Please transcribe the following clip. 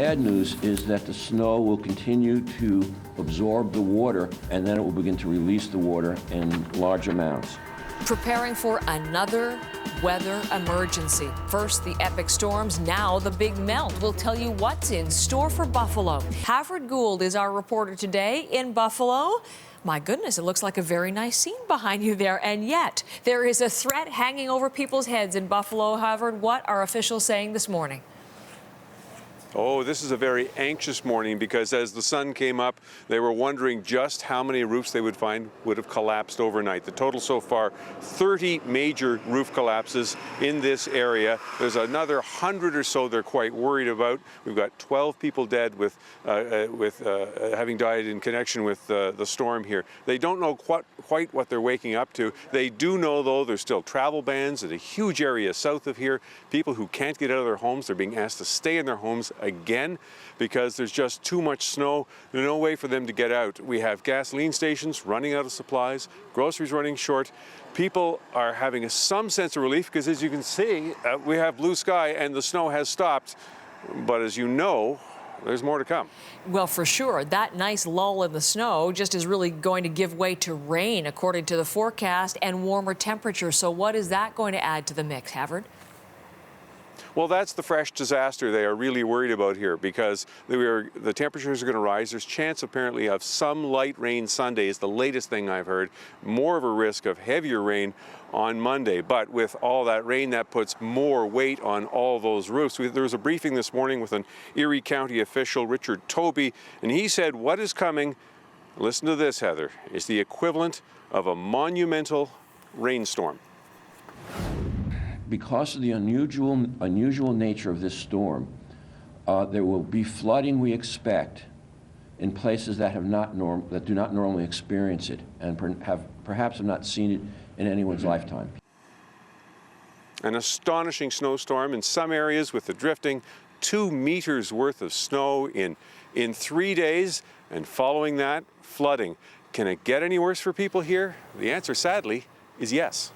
Bad news is that the snow will continue to absorb the water, and then it will begin to release the water in large amounts. Preparing for another weather emergency. First, the epic storms, now the big melt. We'll tell you what's in store for Buffalo. Havard Gould is our reporter today in Buffalo. My goodness, it looks like a very nice scene behind you there, and yet there is a threat hanging over people's heads in Buffalo. Havard, what are officials saying this morning? Oh, this is a very anxious morning because as the sun came up, they were wondering just how many roofs they would find would have collapsed overnight. The total so far, 30 major roof collapses in this area. There's another 100 or so they're quite worried about. We've got 12 people dead with having died in connection with the storm here. They don't know quite what they're waking up to. They do know, though, there's still travel bans in a huge area south of here. People who can't get out of their homes, they're being asked to stay in their homes again because there's just too much snow. There's no way for them to get out. We have gasoline stations running out of supplies, groceries running short. People are having some sense of relief because, as you can see, we have blue sky and the snow has stopped. But as you know, there's more to come. Well, for sure, that nice lull in the snow just is really going to give way to rain, according to the forecast, and warmer temperatures. So what is that going to add to the mix, Havard? Well, that's the fresh disaster they are really worried about here because the temperatures are going to rise. There's chance apparently of some light rain Sunday is the latest thing I've heard. More of a risk of heavier rain on Monday. But with all that rain, that puts more weight on all those roofs. There was a briefing this morning with an Erie County official, Richard Toby, and he said what is coming, listen to this, Heather, is the equivalent of a monumental rainstorm. Because of the unusual nature of this storm, there will be flooding, we expect, in places that do not normally experience it and perhaps have not seen it in anyone's lifetime. An astonishing snowstorm in some areas with the drifting, 2 meters worth of snow in 3 days, and following that, flooding. Can it get any worse for people here? The answer, sadly, is yes.